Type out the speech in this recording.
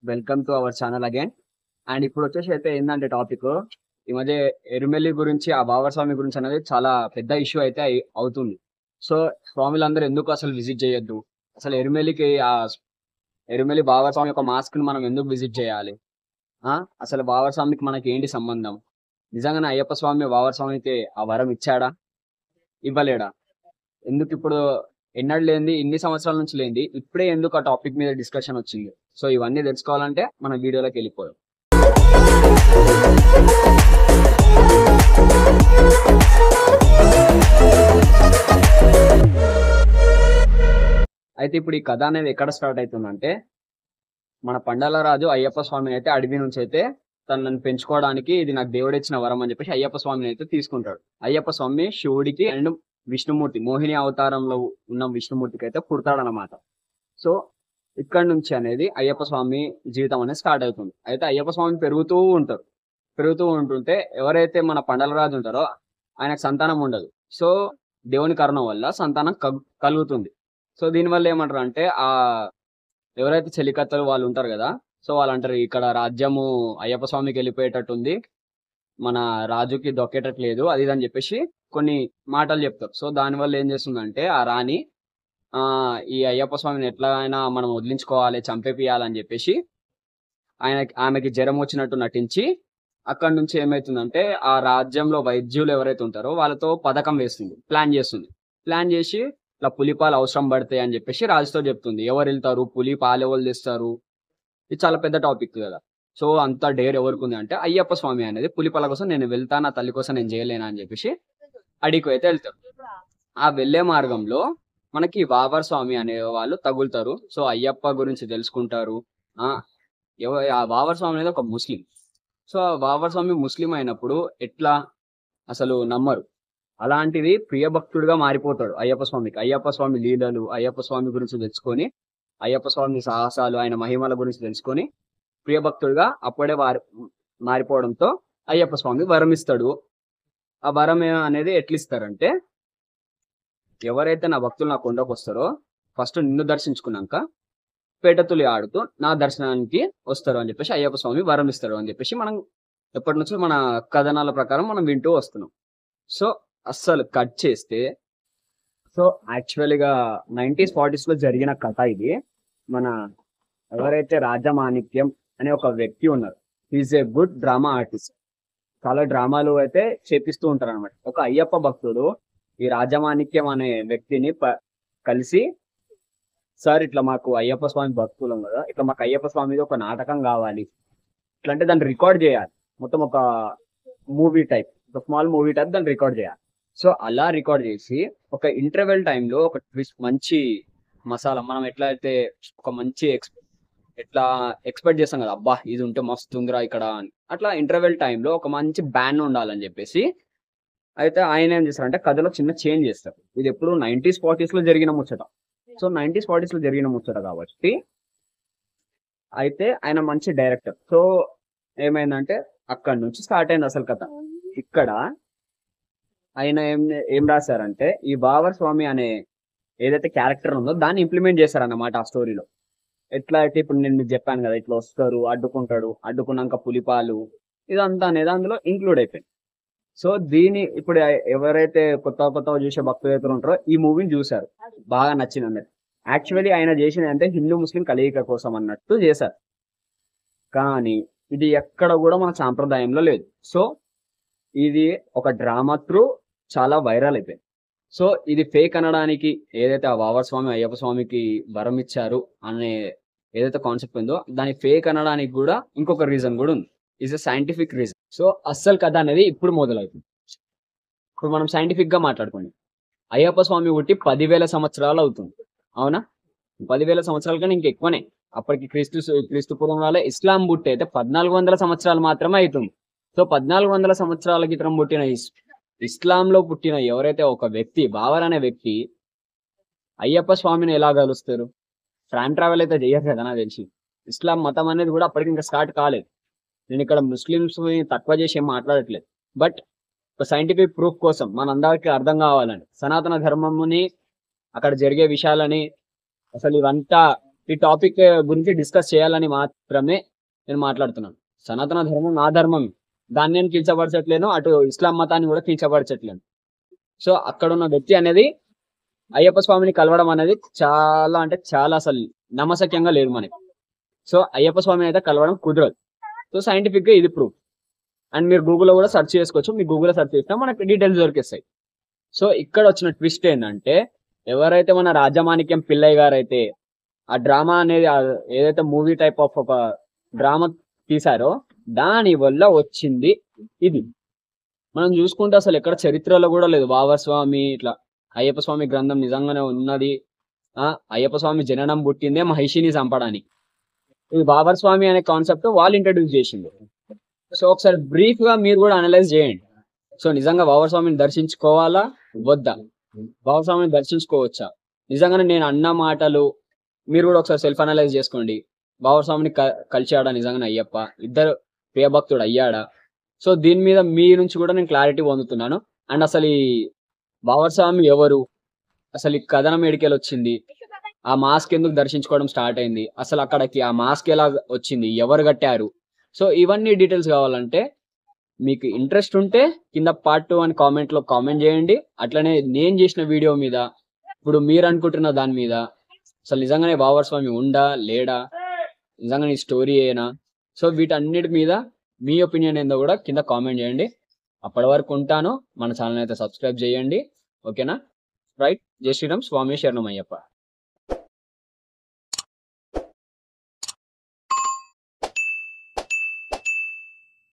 Welcome to our channel again. And ఇప్పుడు వచ్చేసి అయితే ఏంటంటే టాపిక్ ఈ మధ్య ఎరుమెల్లి గురించి ఆ బాబా స్వామి గురించి అనేది చాలా పెద్ద ఇష్యూ అయితే అవుతుంది. సో స్వాములందరూ ఎందుకు అసలు విజిట్ చేయొద్దు, అసలు ఎరుమెల్లికి ఆ ఎరుమెల్లి బాబా స్వామి యొక్క మాస్క్ ని మనం ఎందుకు విజిట్ చేయాలి, ఆ అసలు బాబా స్వామికి మనకి ఏంటి సంబంధం, నిజంగానే అయ్యప్ప స్వామి బాబా స్వామికి ఆ వరం ఇచ్చాడా ఇవ్వలేడా, ఎందుకు ఇప్పుడు ఎన్నడూ లేనిది ఇన్ని సంవత్సరాల నుంచి లేనిది ఇప్పుడే ఎందుకు ఆ టాపిక్ మీద డిస్కషన్ వచ్చింది. సో ఇవన్నీ తెలుసుకోవాలంటే మన వీడియోలోకి వెళ్ళిపోయాం. అయితే ఇప్పుడు ఈ కథ అనేది ఎక్కడ స్టార్ట్ అవుతుందంటే, మన పండాల రాజు అయ్యప్ప స్వామిని అయితే అడవి నుంచి అయితే తనని పెంచుకోవడానికి ఇది నాకు దేవుడు ఇచ్చిన వరం అని చెప్పేసి అయ్యప్ప స్వామిని అయితే తీసుకుంటాడు. అయ్యప్ప స్వామి శివుడికి అండ్ విష్ణుమూర్తి మోహిని అవతారంలో ఉన్న విష్ణుమూర్తికి అయితే పుడతాడనమాట. సో ఇక్కడ నుంచి అనేది అయ్యప్ప స్వామి జీవితం అనేది స్టార్ట్ అవుతుంది. అయితే అయ్యప్ప స్వామి పెరుగుతూ ఉంటుంటే ఎవరైతే మన పండల రాజు ఉంటారో ఆయనకు సంతానం ఉండదు. సో దేవుని కరుణ వల్ల సంతానం కలుగుతుంది. సో దీనివల్ల ఏమంటారు అంటే, ఎవరైతే చెలికత్తలు వాళ్ళు ఉంటారు కదా, సో వాళ్ళు అంటారు ఇక్కడ రాజ్యము అయ్యప్ప స్వామికి వెళ్ళిపోయేటట్టుంది, మన రాజుకి దొక్కేటట్లేదు అది ఇది అని చెప్పేసి కొన్ని మాటలు చెప్తారు. సో దానివల్ల ఏం చేస్తుందంటే ఆ రాణి ఈ అయ్యప్ప స్వామిని ఎట్లా అయినా మనం వదిలించుకోవాలి, చంపేపియాలని చెప్పేసి ఆమెకి జ్వరం వచ్చినట్టు నటించి అక్కడ నుంచి ఏమైతుందంటే ఆ రాజ్యంలో వైద్యులు ఎవరైతే ఉంటారో వాళ్ళతో పథకం వేస్తుంది, ప్లాన్ చేసి ఇట్లా పులిపాలు అవసరం పడతాయి అని చెప్పేసి రాజుతో చెప్తుంది. ఎవరు వెళ్తారు, పులి పాలు ఎవరు తెస్తారు, ఇది చాలా పెద్ద టాపిక్ కదా. సో అంత డేర్ ఎవరికి ఉంది అంటే అయ్యప్ప స్వామి అనేది పులిపాల కోసం నేను వెళ్తాను, నా తల్లి కోసం నేను చేయలేనా అని చెప్పేసి అడిగి అయితే వెళ్తారు. ఆ వెళ్లే మార్గంలో మనకి బాబర్ స్వామి అనే వాళ్ళు తగులుతారు. సో అయ్యప్ప గురించి తెలుసుకుంటారు. ఆ బాబర్ స్వామి అనేది ఒక ముస్లిం. సో బాబర్ స్వామి ముస్లిం అయినప్పుడు ఎట్లా అసలు నమ్మరు, అలాంటిది ప్రియభక్తుడిగా మారిపోతాడు అయ్యప్ప స్వామికి. అయ్యప్ప స్వామి లీలలు, అయ్యప్ప స్వామి గురించి తెలుసుకొని, అయ్యప్ప స్వామి సాహసాలు, ఆయన మహిమల గురించి తెలుసుకొని ప్రియభక్తుడిగా అప్పుడే మారిపోవడంతో అయ్యప్ప స్వామి వరం ఇస్తాడు. ఆ వరం అనేది ఎట్లిస్తారంటే, ఎవరైతే నా భక్తులు నా కొండకు వస్తారో ఫస్ట్ నిన్ను దర్శించుకున్నాక పేటతులి ఆడుతూ నా దర్శనానికి వస్తారు అని చెప్పేసి అయ్యప్ప స్వామి వరం ఇస్తాడు అని చెప్పేసి మనం ఎప్పటి నుంచో మన కథనాల ప్రకారం మనం వింటూ వస్తున్నాం. సో అస్సలు కట్ చేస్తే, సో యాక్చువల్గా 90s 40s లో జరిగిన కథ ఇది. మన ఎవరైతే రాజమాణిక్యం అనే ఒక వ్యక్తి ఉన్నారు, is a good drama artist, చాలా డ్రామాలు అయితే చేపిస్తూ ఉంటారు అనమాట. ఒక అయ్యప్ప భక్తుడు ఈ రాజమాణిక్యం అనే వ్యక్తిని కలిసి, సార్ ఇట్లా మాకు అయ్యప్ప స్వామి భక్తులం కదా, ఇట్లా మాకు అయ్యప్ప స్వామిది ఒక నాటకం కావాలి, ఇట్లా అంటే దాన్ని రికార్డ్ చేయాలి, మొత్తం ఒక మూవీ టైప్, ఒక స్మాల్ మూవీ టైప్ దాన్ని రికార్డ్ చేయాలి. సో అలా రికార్డ్ చేసి ఒక ఇంటర్వెల్ టైంలో ఒక ట్విస్ట్, మంచి మసాలా, మనం ఎట్లా అయితే ఒక మంచి ఎట్లా ఎక్స్పెక్ట్ చేస్తాం కదా, అబ్బా ఇది ఉంటే మస్తు ఉందిరా ఇక్కడ అని, అట్లా ఇంటర్వెల్ టైంలో ఒక మంచి బ్యాన్ ఉండాలని చెప్పేసి అయితే ఆయన ఏం చేస్తారంటే కథలో చిన్న చేంజ్ చేస్తారు. ఇది ఎప్పుడు 90s 40s లో జరిగిన ముచ్చట. సో 90s 40s లో జరిగిన ముచ్చట కాబట్టి అయితే ఆయన మంచి డైరెక్టర్. సో ఏమైందంటే అక్కడ నుంచి స్టార్ట్ అయింది అసలు కథ. ఇక్కడ ఆయన ఏం రాశారంటే, ఈ బాబర్ స్వామి అనే ఏదైతే క్యారెక్టర్ ఉందో దాన్ని ఇంప్లిమెంట్ చేశారన్నమాట ఆ స్టోరీలో. ఎట్లా అయితే ఇప్పుడు నేను మీకు చెప్పాను కదా, ఇట్లా వస్తారు, అడ్డుకుంటాడు, అడ్డుకున్నాక పులిపాలు, ఇదంతా అనేది అందులో ఇంక్లూడ్ అయిపోయింది. సో దీని ఇప్పుడు ఎవరైతే కొత్త చూసే భక్తులు అయితే ఉంటారో ఈ మూవీని చూశారు, బాగా నచ్చింది అన్నట్టు. యాక్చువల్లీ ఆయన చేసింది అంటే హిందూ ముస్లిం కలయిక కోసం అన్నట్టు చేశారు, కానీ ఇది ఎక్కడ కూడా మన సాంప్రదాయంలో లేదు. సో ఇది ఒక డ్రామా త్రూ చాలా వైరల్ అయిపోయింది. సో ఇది ఫేక్ అనడానికి, ఏదైతే ఆ బాబర్ స్వామి అయ్యప్ప స్వామికి వరం ఇచ్చారు అనే ఏదైతే కాన్సెప్ట్ ఉందో దాని ఫేక్ అనడానికి కూడా ఇంకొక రీజన్ కూడా ఉంది, is a scientific reason. So అస్సలు కథ అనేది ఇప్పుడు మొదలవుతుంది. ఇప్పుడు మనం సైంటిఫిక్ గా మాట్లాడుకోండి. అయ్యప్ప స్వామి పుట్టి 10,000 సంవత్సరాలు అవుతుంది, అవునా? 10,000 సంవత్సరాల కన్నా ఇంకెక్కువనే. అప్పటికి క్రీస్తు పూర్వం వాళ్ళే. ఇస్లాం పుట్టి అయితే 1400 సంవత్సరాలు మాత్రమే అవుతుంది. సో 1400 సంవత్సరాల క్రితం పుట్టిన ఇస్లాంలో పుట్టిన ఎవరైతే ఒక వ్యక్తి, బాబర్ అనే వ్యక్తి, అయ్యప్ప స్వామిని ఎలా కలుస్తారు? టైం ట్రావెల్ అయితే చేయరు కదా నాకు తెలిసి. ఇస్లాం మతం అనేది కూడా అప్పటికి ఇంకా స్టార్ట్ కాలేదు. నేను ఇక్కడ ముస్లిమ్స్ తక్కువ చేసి ఏం మాట్లాడట్లేదు, బట్ ఒక సైంటిఫిక్ ప్రూఫ్ కోసం మనందరికీ అర్థం కావాలని, సనాతన ధర్మముని, అక్కడ జరిగే విషయాలని, అసలు ఇవంతా ఈ టాపిక్ గురించి డిస్కస్ చేయాలని మాత్రమే నేను మాట్లాడుతున్నాను. సనాతన ధర్మం నా ధర్మం, దాన్ని నేను కించపరచట్లేను, అటు ఇస్లాం మతాన్ని కూడా కించపరచట్లేను. సో అక్కడ ఉన్న వ్యక్తి అనేది అయ్యప్ప స్వామిని కలవడం అనేది చాలా అంటే చాలా అసలు నమ్మశక్యంగా లేదు మనకి. సో అయ్యప్ప స్వామిని అయితే కలవడం కుదరదు. సో సైంటిఫిక్ గా ఇది ప్రూఫ్. అండ్ మీరు గూగుల్లో కూడా సెర్చ్ చేసుకోవచ్చు. మీ గూగుల్లో సెర్చ్ చేసినా మనకి డీటెయిల్స్ దొరికేస్తాయి. సో ఇక్కడ వచ్చిన ట్విస్ట్ ఏంటంటే, ఎవరైతే మన రాజమాణిక్యం పిల్లయ్య గారు అయితే ఆ డ్రామా అనేది ఏదైతే మూవీ టైప్ ఆఫ్ ఒక డ్రామా తీసారో దాని వల్ల వచ్చింది ఇది. మనం చూసుకుంటే అసలు ఎక్కడ చరిత్రలో కూడా లేదు వావర్ స్వామి ఇట్లా అయ్యప్ప స్వామి గ్రంథం నిజంగానే ఉన్నది. అయ్యప్ప స్వామి జననం పుట్టిందే మహిషిని చంపడానికి. ఇది బాబర్ స్వామి అనే కాన్సెప్ట్ వాళ్ళు ఇంట్రడ్యూస్ చేసింది. సో ఒకసారి బ్రీఫ్ గా మీరు కూడా అనలైజ్ చేయండి. సో నిజంగా బాబర్ స్వామిని దర్శించుకోవాలా వద్దా, బాబర్ స్వామిని దర్శించుకోవచ్చా, నిజంగానే నేను అన్న మాటలు మీరు కూడా ఒకసారి సెల్ఫ్ అనలైజ్ చేసుకోండి. బాబర్ స్వామిని కలిచాడా నిజంగానే అయ్యప్ప, ఇద్దరు ప్రియభక్తుడు అయ్యాడా? సో దీని మీద మీ నుంచి కూడా నేను క్లారిటీ పొందుతున్నాను. అండ్ అసలు ఈ బాబర్ స్వామి ఎవరు, అసలు ఈ కథనం ఎడికెళ్ళి వచ్చింది, ఆ మాస్క్ ఎందుకు దర్శించుకోవడం స్టార్ట్ అయింది, అసలు అక్కడికి ఆ మాస్క్ ఎలా వచ్చింది, ఎవరు కట్టారు? సో ఇవన్నీ డీటెయిల్స్ కావాలంటే మీకు ఇంట్రెస్ట్ ఉంటే కింద పార్ట్ 2 అని కామెంట్లో కామెంట్ చేయండి. అట్లనే నేను చేసిన వీడియో మీద ఇప్పుడు మీరు అనుకుంటున్న దాని మీద అసలు నిజంగానే బాబర్ స్వామి ఉండా లేడా, నిజంగా ఈ స్టోరీ ఏనా? సో వీటన్నిటి మీద మీ ఒపీనియన్ ఏందో కూడా కింద కామెంట్ చేయండి. అప్పటి వరకు ఉంటాను. మన ఛానల్ అయితే సబ్స్క్రైబ్ చేయండి. ఓకేనా? రైట్. జై శ్రీరామ్. స్వామి శరణం అయ్యప్ప.